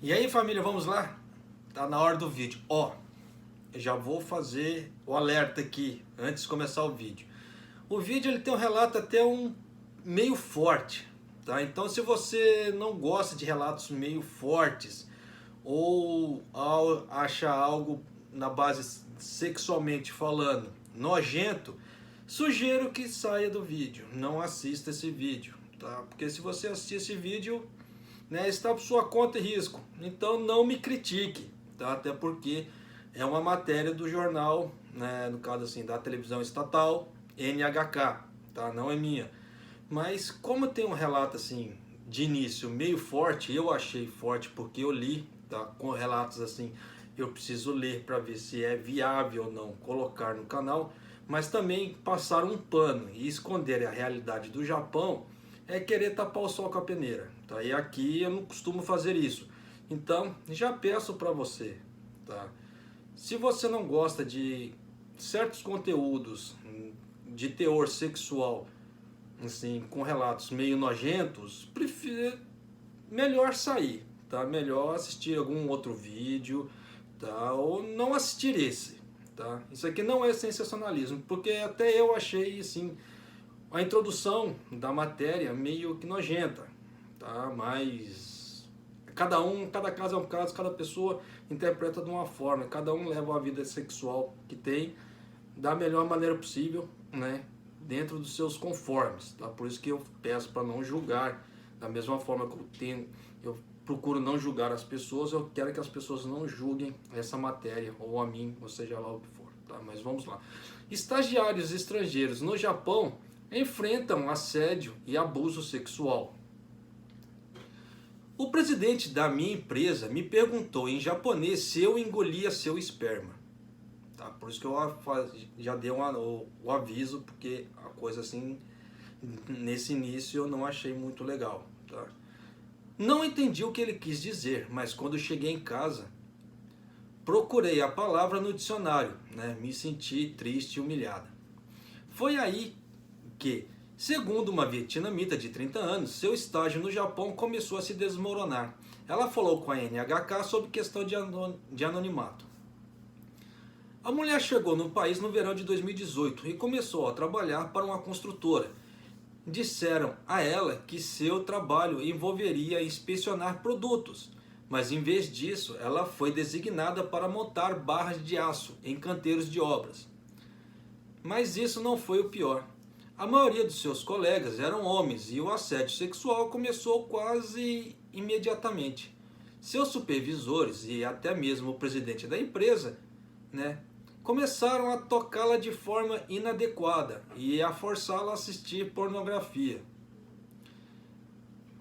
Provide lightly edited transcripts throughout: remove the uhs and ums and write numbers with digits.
E aí, família, vamos lá? Tá na hora do vídeo. Ó, eu já vou fazer o alerta aqui antes de começar o vídeo. O vídeo ele tem um relato até meio forte, tá? Então, se você não gosta de relatos meio fortes ou acha algo na base sexualmente falando nojento, sugiro que saia do vídeo. Não assista esse vídeo, tá? Porque se você assistir esse vídeo, né, está por sua conta e risco. Então não me critique, tá? Até porque é uma matéria do jornal, né, no caso assim, da televisão estatal, NHK, tá? Não é minha. Mas como tem um relato assim de início meio forte, eu achei forte porque eu li, tá? Com relatos assim, eu preciso ler para ver se é viável ou não colocar no canal, mas também passar um pano e esconder a realidade do Japão é querer tapar o sol com a peneira, tá? E aqui eu não costumo fazer isso. Então, já peço para você, tá? Se você não gosta de certos conteúdos de teor sexual, assim, com relatos meio nojentos, melhor sair, tá? Melhor assistir algum outro vídeo, tá? Ou não assistir esse, tá? Isso aqui não é sensacionalismo, porque até eu achei, assim, a introdução da matéria meio que nojenta, tá? Mas cada caso é um caso, cada pessoa interpreta de uma forma, cada um leva a vida sexual que tem da melhor maneira possível, né? Dentro dos seus conformes, tá? Por isso que eu peço para não julgar, da mesma forma que eu procuro não julgar as pessoas, eu quero que as pessoas não julguem essa matéria, ou a mim, ou seja lá o que for, tá? Mas vamos lá. Estagiários estrangeiros no Japão enfrentam assédio e abuso sexual. O presidente da minha empresa me perguntou em japonês se eu engolia seu esperma. Tá? Por isso que eu já dei o aviso, porque a coisa assim, nesse início eu não achei muito legal. Tá? Não entendi o que ele quis dizer, mas quando cheguei em casa, procurei a palavra no dicionário, né? Me senti triste e humilhada. Foi aí que, segundo uma vietnamita de 30 anos, seu estágio no Japão começou a se desmoronar. Ela falou com a NHK sobre questão de anonimato. A mulher chegou no país no verão de 2018 e começou a trabalhar para uma construtora. Disseram a ela que seu trabalho envolveria inspecionar produtos, mas em vez disso, ela foi designada para montar barras de aço em canteiros de obras. Mas isso não foi o pior. A maioria dos seus colegas eram homens e o assédio sexual começou quase imediatamente. Seus supervisores e até mesmo o presidente da empresa, né, começaram a tocá-la de forma inadequada e a forçá-la a assistir pornografia.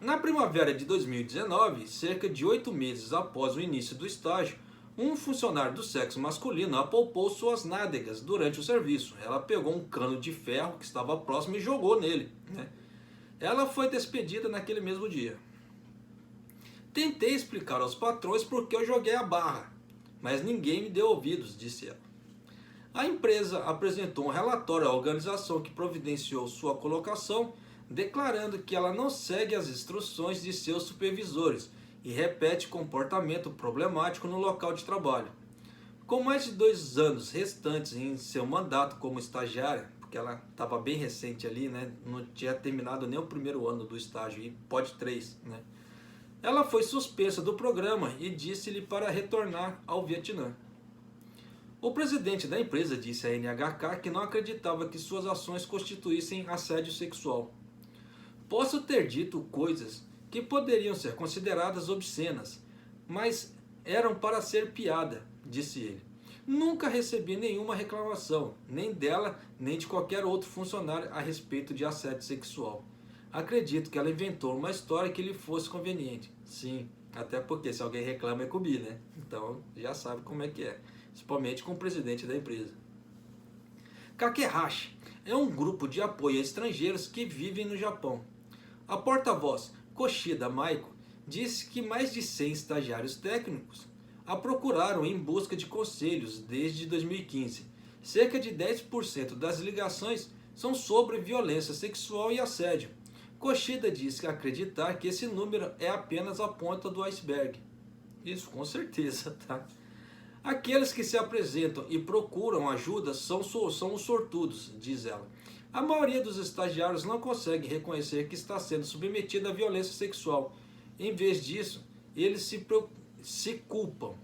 Na primavera de 2019, cerca de 8 meses após o início do estágio, um funcionário do sexo masculino apalpou suas nádegas durante o serviço. Ela pegou um cano de ferro que estava próximo e jogou nele, né? Ela foi despedida naquele mesmo dia. Tentei explicar aos patrões por que eu joguei a barra, mas ninguém me deu ouvidos, disse ela. A empresa apresentou um relatório à organização que providenciou sua colocação, declarando que ela não segue as instruções de seus supervisores e repete comportamento problemático no local de trabalho. Com mais de 2 anos restantes em seu mandato como estagiária, porque ela estava bem recente ali, né? Não tinha terminado nem o primeiro ano do estágio, e pode 3, né? Ela foi suspensa do programa e disse-lhe para retornar ao Vietnã. O presidente da empresa disse à NHK que não acreditava que suas ações constituíssem assédio sexual. Posso ter dito coisas que poderiam ser consideradas obscenas, mas eram para ser piada, disse ele. Nunca recebi nenhuma reclamação, nem dela, nem de qualquer outro funcionário a respeito de assédio sexual. Acredito que ela inventou uma história que lhe fosse conveniente. Sim, até porque se alguém reclama é comigo, né? Então já sabe como é que é, principalmente com o presidente da empresa. Kakehashi é um grupo de apoio a estrangeiros que vivem no Japão. A porta-voz Koshida Maiko disse que mais de 100 estagiários técnicos a procuraram em busca de conselhos desde 2015. Cerca de 10% das ligações são sobre violência sexual e assédio. Koshida disse acreditar que esse número é apenas a ponta do iceberg. Isso, com certeza, tá? Aqueles que se apresentam e procuram ajuda são os sortudos, diz ela. A maioria dos estagiários não consegue reconhecer que está sendo submetido à violência sexual. Em vez disso, eles se culpam.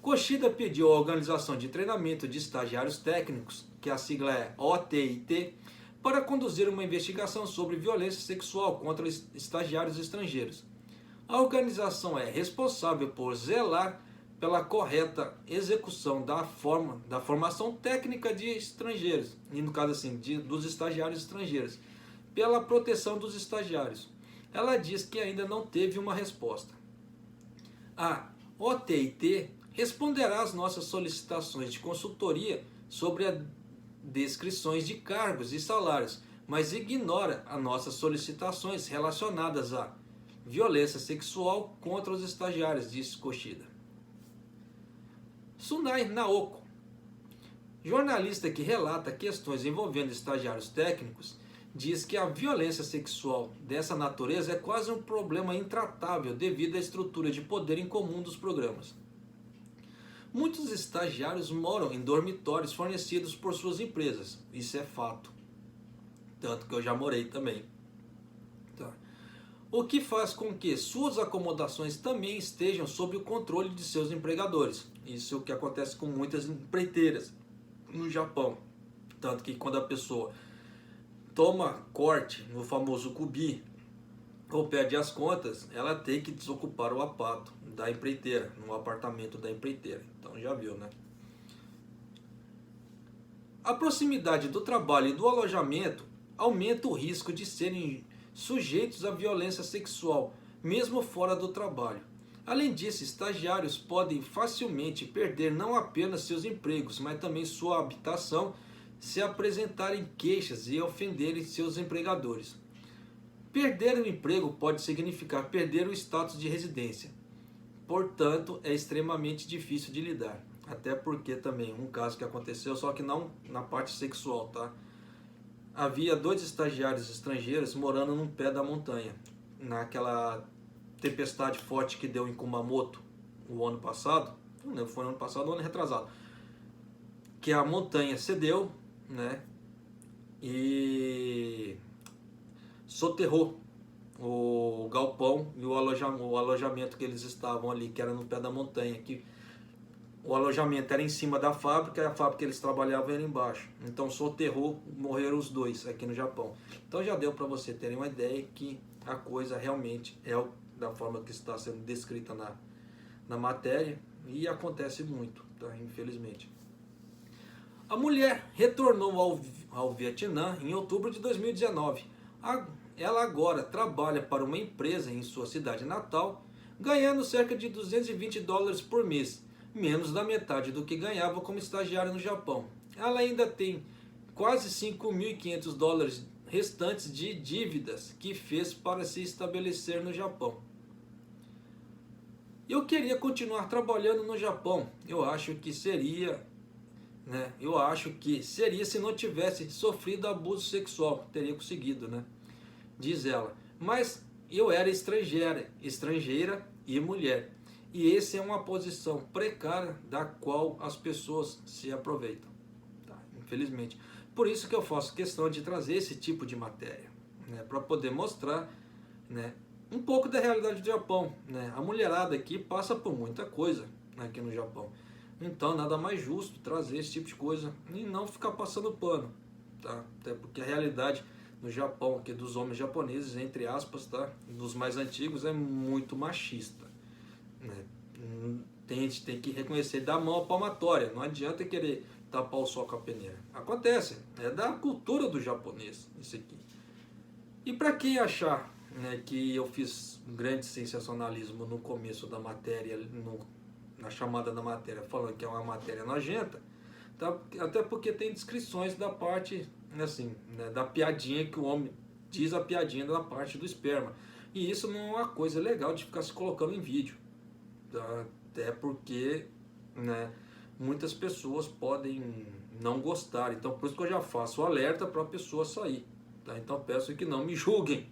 Koshida pediu à Organização de Treinamento de Estagiários Técnicos, que a sigla é OTIT, para conduzir uma investigação sobre violência sexual contra estagiários estrangeiros. A organização é responsável por zelar pela correta execução da formação técnica de estrangeiros, e no caso assim, dos estagiários estrangeiros, pela proteção dos estagiários. Ela diz que ainda não teve uma resposta. A OTIT responderá às nossas solicitações de consultoria sobre as descrições de cargos e salários, mas ignora as nossas solicitações relacionadas à violência sexual contra os estagiários, disse Koshida. Tsunai Naoko, jornalista que relata questões envolvendo estagiários técnicos, diz que a violência sexual dessa natureza é quase um problema intratável devido à estrutura de poder em comum dos programas. Muitos estagiários moram em dormitórios fornecidos por suas empresas, isso é fato. Tanto que eu já morei também. Tá. O que faz com que suas acomodações também estejam sob o controle de seus empregadores. Isso é o que acontece com muitas empreiteiras no Japão. Tanto que quando a pessoa toma corte no famoso kubi ou perde as contas, ela tem que desocupar o apato da empreiteira, no apartamento da empreiteira. Então já viu, né? A proximidade do trabalho e do alojamento aumenta o risco de serem sujeitos à violência sexual, mesmo fora do trabalho. Além disso, estagiários podem facilmente perder não apenas seus empregos, mas também sua habitação, se apresentarem queixas e ofenderem seus empregadores. Perder o emprego pode significar perder o status de residência. Portanto, é extremamente difícil de lidar. Até porque também, um caso que aconteceu, só que não na parte sexual, tá? Havia 2 estagiários estrangeiros morando num pé da montanha. Naquela tempestade forte que deu em Kumamoto o ano passado. Não lembro, foi ano passado ou ano retrasado. Que a montanha cedeu, né? E soterrou o galpão e o alojamento que eles estavam ali, que era no pé da montanha, que o alojamento era em cima da fábrica e a fábrica que eles trabalhavam era embaixo. Então soterrou, morreram os 2 aqui no Japão. Então já deu para você terem uma ideia que a coisa realmente é da forma que está sendo descrita na matéria e acontece muito, tá? Infelizmente. A mulher retornou ao Vietnã em outubro de 2019. Ela agora trabalha para uma empresa em sua cidade natal, ganhando cerca de $220 por mês, menos da metade do que ganhava como estagiária no Japão. Ela ainda tem quase $5.500 restantes de dívidas que fez para se estabelecer no Japão. Eu queria continuar trabalhando no Japão. Eu acho que seria se não tivesse sofrido abuso sexual, teria conseguido, né? Diz ela. Mas eu era estrangeira e mulher. E essa é uma posição precária da qual as pessoas se aproveitam, tá? Infelizmente. Por isso que eu faço questão de trazer esse tipo de matéria, né? Para poder mostrar, né, um pouco da realidade do Japão, né? A mulherada aqui passa por muita coisa aqui no Japão. Então nada mais justo trazer esse tipo de coisa e não ficar passando pano, tá? Até porque a realidade no Japão, aqui dos homens japoneses, entre aspas, tá? Dos mais antigos, é muito machista, né? A gente tem que reconhecer, dar a mão à palmatória, não adianta querer tapar o sol com a peneira. Acontece, é da cultura do japonês isso aqui. E para quem achar, né, que eu fiz um grande sensacionalismo no começo da matéria, na chamada da matéria, falando que é uma matéria nojenta, tá? Até porque tem descrições da parte, assim, né, da piadinha que o homem diz, a piadinha da parte do esperma. E isso não é uma coisa legal de ficar se colocando em vídeo, tá? Até porque, né, muitas pessoas podem não gostar. Então por isso que eu já faço o alerta para a pessoa sair, tá? Então peço que não me julguem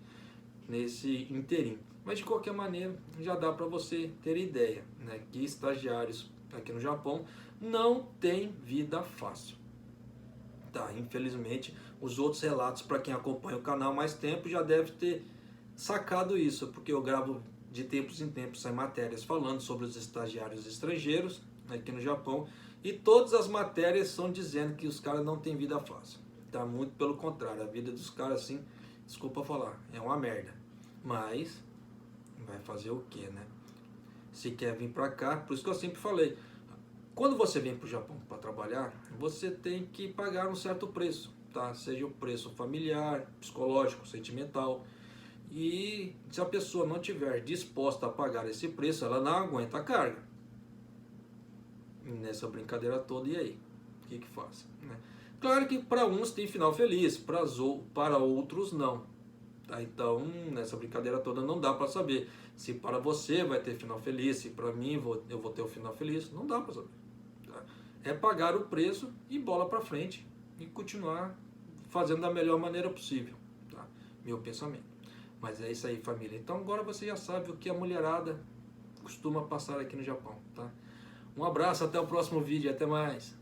nesse inteirinho. Mas de qualquer maneira, já dá para você ter ideia, né, que estagiários aqui no Japão não têm vida fácil. Tá, infelizmente, os outros relatos, para quem acompanha o canal há mais tempo, já deve ter sacado isso, porque eu gravo de tempos em tempos sem matérias falando sobre os estagiários estrangeiros aqui no Japão, e todas as matérias estão dizendo que os caras não têm vida fácil. Tá, muito pelo contrário, a vida dos caras, assim, desculpa falar, é uma merda. Mas vai fazer o que, né? Se quer vir para cá, por isso que eu sempre falei, quando você vem para o Japão para trabalhar, você tem que pagar um certo preço, tá? Seja o preço familiar, psicológico, sentimental. E se a pessoa não tiver disposta a pagar esse preço, ela não aguenta a carga. Nessa brincadeira toda, e aí? O que faz? Né? Claro que para uns tem final feliz, para outros não. Tá? Então, nessa brincadeira toda não dá para saber se para você vai ter final feliz, se para mim eu vou ter o final feliz, não dá para saber. Tá? É pagar o preço e bola para frente e continuar fazendo da melhor maneira possível. Tá? Meu pensamento. Mas é isso aí, família. Então agora você já sabe o que a mulherada costuma passar aqui no Japão. Tá? Um abraço, até o próximo vídeo, até mais.